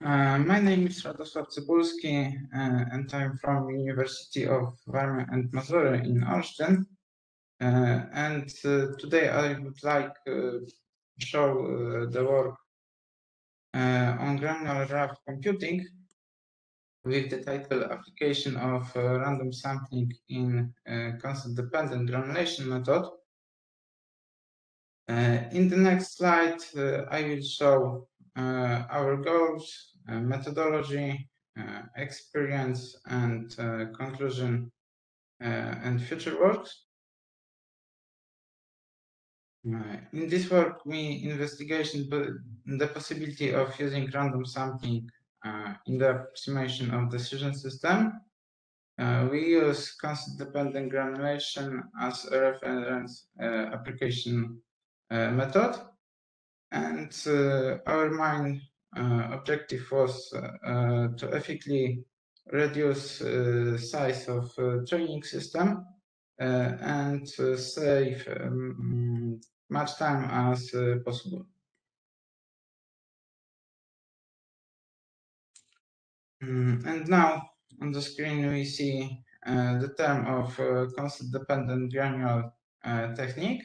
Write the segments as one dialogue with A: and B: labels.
A: My name is Radosław Cybulski, and I'm from University of Warmia and Mazury in Olsztyn. Today I would like to show the work on granular graph computing with the title Application of Random Sampling in Concept-Dependent Granulation Method. In the next slide, I will show our goals, methodology, experience, and conclusion and future works. In this work, we investigate the possibility of using random sampling in the approximation of decision system. We use concept-dependent granulation as a reference application method. And our main objective was to effectively reduce size of training system and save much time as possible. And now on the screen we see the term of concept-dependent granular technique.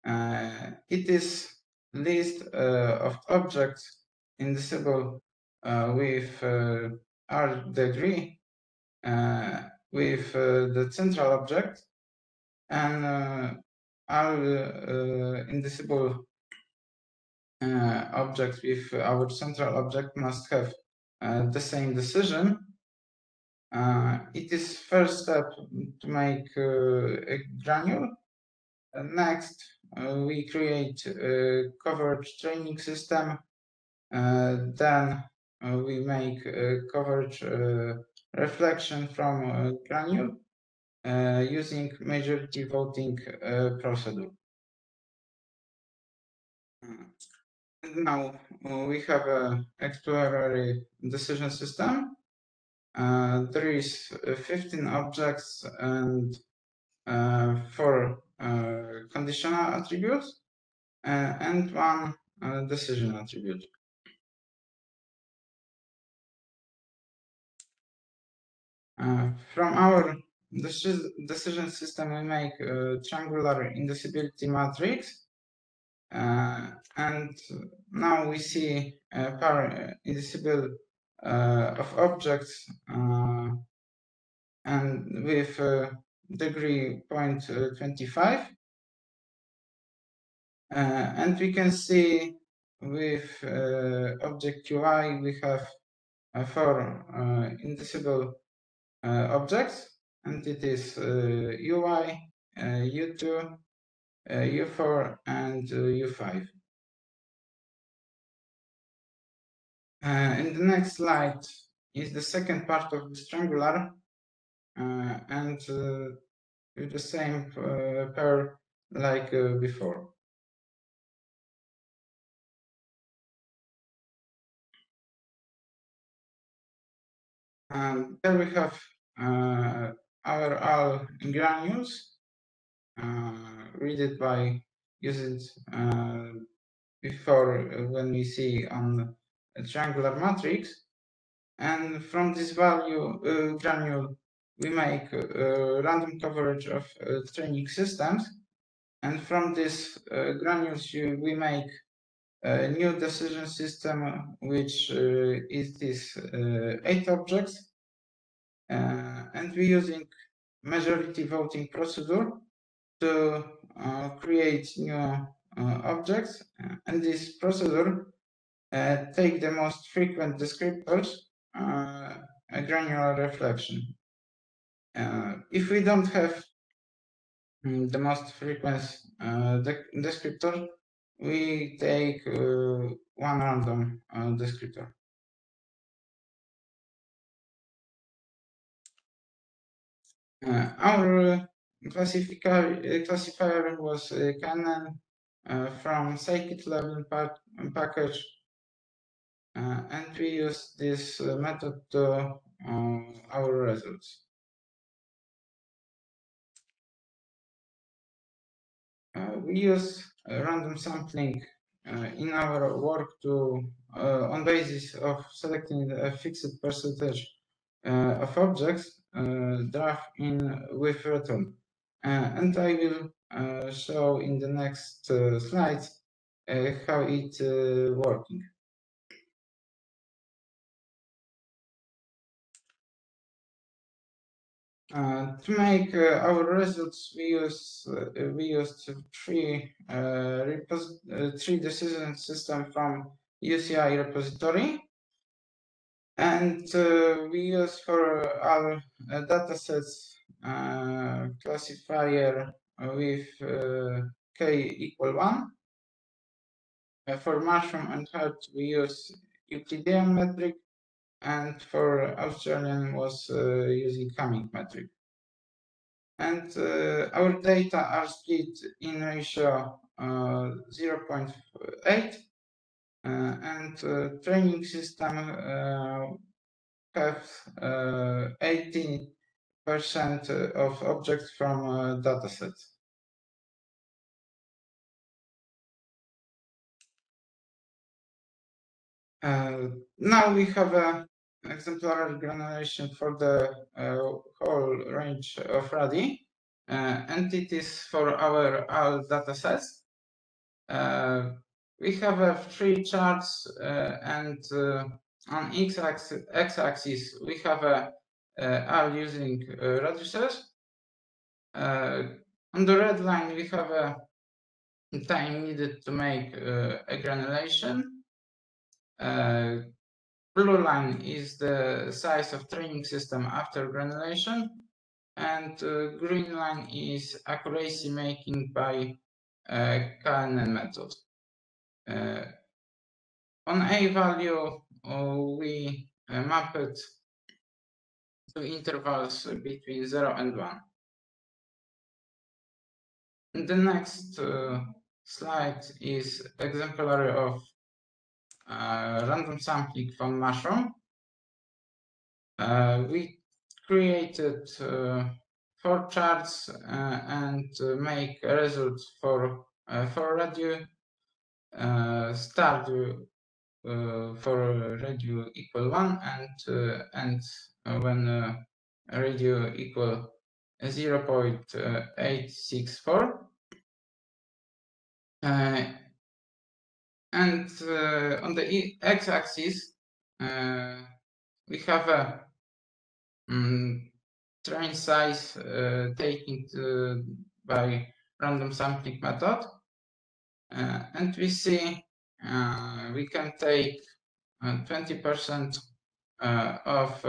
A: It is list of objects indivisible with R degree with the central object, and all indivisible objects with our central object must have the same decision. It is first step to make a granule. Next, we create a coverage training system. Then we make a coverage reflection from granule using majority voting procedure. Now we have an exploratory decision system. There is 15 objects and 4 conditional attributes and 1 decision attribute. From our decision system, we make a triangular indivisibility matrix. And now we see a pair indivisible of objects and with degree 0.25. And we can see with object UI we have 4 indivisible objects, and it is UI, U2, U4, and U5. In the next slide is the second part of this triangular, and with the same pair like before. There we have our all granules. Read it by using before when we see on a triangular matrix, and from this value granule we make random coverage of training systems, and from this granules we make a new decision system which is this 8 objects, and we're using majority voting procedure to create new objects, and this procedure take the most frequent descriptors, a granular reflection. If we don't have the most frequent descriptor, we take 1 random descriptor. Our classifier was Canon from scikit-learn package, and we use this method to our results. We use random sampling in our work to on basis of selecting a fixed percentage of objects draft in with return. And I will show in the next slides how it working. To make our results, we used three decision system from UCI repository, and we use for our datasets classifier with k=1. For mushroom and herd, we use Euclidean metric, and for Australian was using Hamming metric. And our data are split in ratio 0.8, and training system have 80% of objects from datasets. Now we have a exemplary granulation for the whole range of radii entities for our datasets. We have 3 charts, and on x-axis we have all using radiuses. On the red line we have a time needed to make a granulation. Blue line is the size of training system after granulation, and green line is accuracy making by KNN method. On A value, we map it to intervals between 0 and 1. The next slide is exemplary of random sampling from mushroom. We created 4 charts and make a result for radio start for radio =1 and when radio equal 0.864. And on the x-axis we have a train size taken by random sampling method, and we see we can take 20% of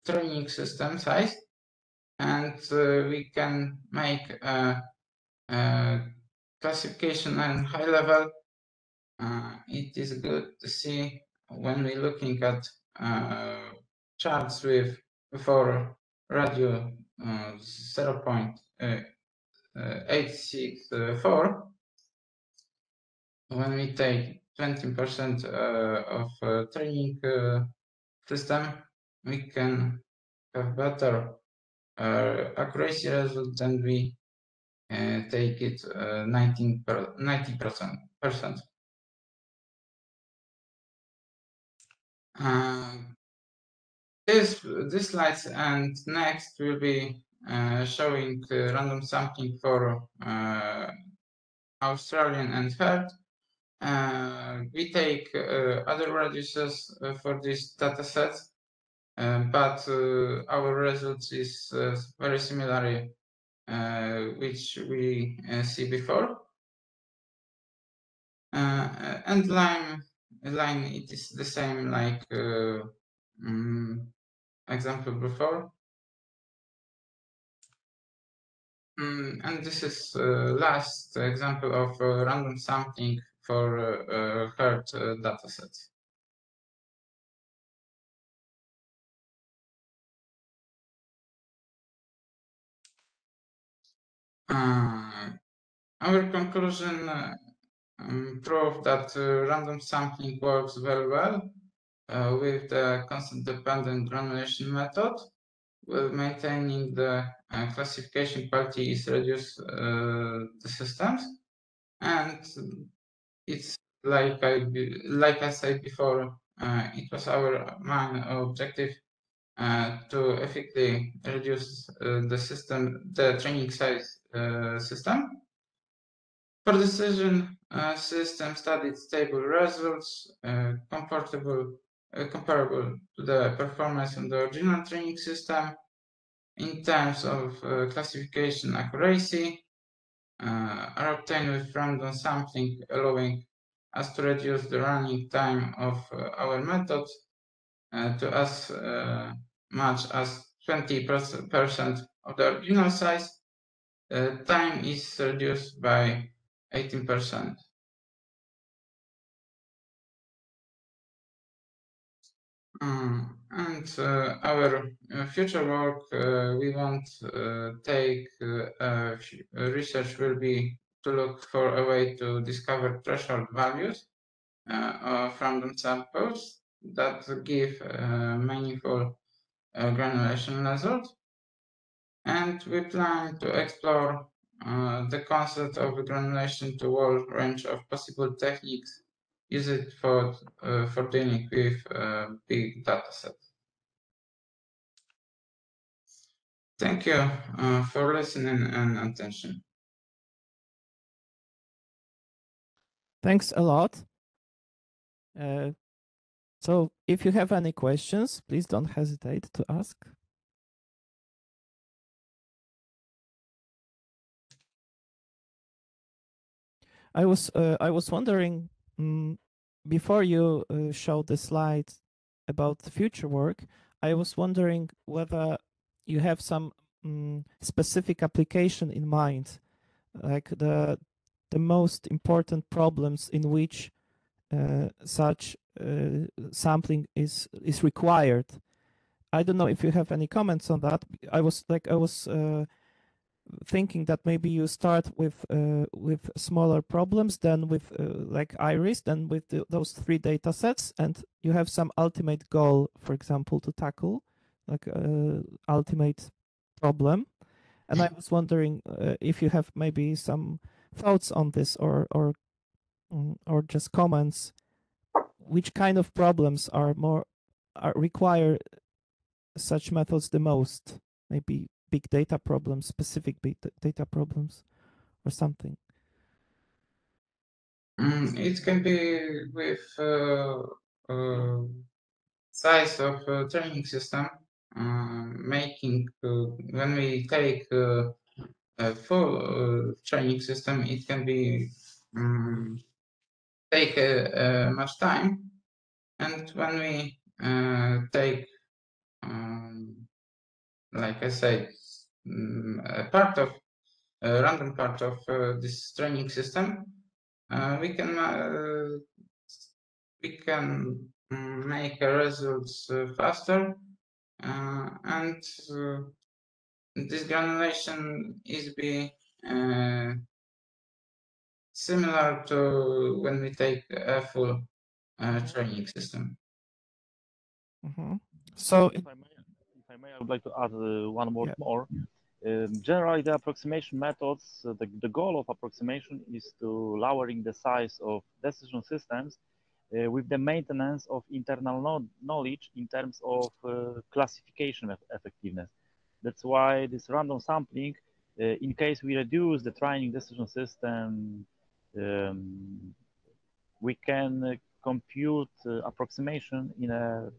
A: training system size, and we can make a classification and high level. It is good to see when we're looking at charts with for radio 0.864. When we take 20% of training system, we can have better accuracy result than we take it 90%. This slides and next will be showing random sampling for Australian and herd. We take other radiuses for this dataset, but our results is very similar, which we see before. And line it is the same like example before. And this is last example of random sampling for herd datasets. Our conclusion proved that random sampling works very well with the constant dependent granulation method, while maintaining the classification quality is reduced the systems, and it's like I said before, it was our main objective to effectively reduce the training size system. For decision system studied stable results, comparable to the performance on the original training system in terms of classification accuracy, are obtained with random sampling, allowing us to reduce the running time of our method to as much as 20% of the original size. Time is reduced by 18%. And our future work, we want take research will be to look for a way to discover threshold values of random samples that give meaningful granulation results. And we plan to explore the concept of granulation to whole range of possible techniques used for dealing with big data sets. Thank you for listening and attention.
B: Thanks a lot. So if you have any questions, please don't hesitate to ask. I was wondering, before you showed the slide about the future work, I was wondering whether you have some specific application in mind, like the most important problems in which such sampling is required. I don't know if you have any comments on that. I was thinking that maybe you start with smaller problems, then with like iris, then with those 3 data sets, and you have some ultimate goal, for example, to tackle, like ultimate problem. And I was wondering if you have maybe some thoughts on this, or just comments. Which kind of problems require such methods the most? Maybe big data problems, specific big data problems, or something.
A: It can be with size of training system, making when we take a full training system, it can be take much time, and when we take like I said, a random part of this training system, we can make results faster, and this granulation is similar to when we take a full training system.
B: Mm-hmm. So,
C: if I may, I would like to add one word more. Generally, the approximation methods, the goal of approximation is to lowering the size of decision systems with the maintenance of internal knowledge in terms of classification effectiveness. That's why this random sampling, in case we reduce the training decision system, we can compute approximation in a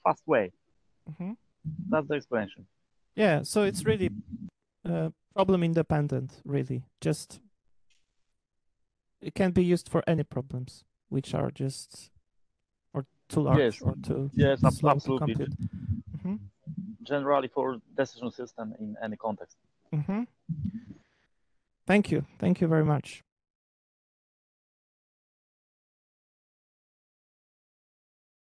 C: fast way.
B: Mm-hmm.
C: That's the explanation.
B: Yeah, so it's really problem independent, really. Just it can be used for any problems which are just or too large or too slow
C: absolutely.
B: to compute. Mm-hmm.
C: Generally for decision system in any context.
B: Mm-hmm. Thank you very much.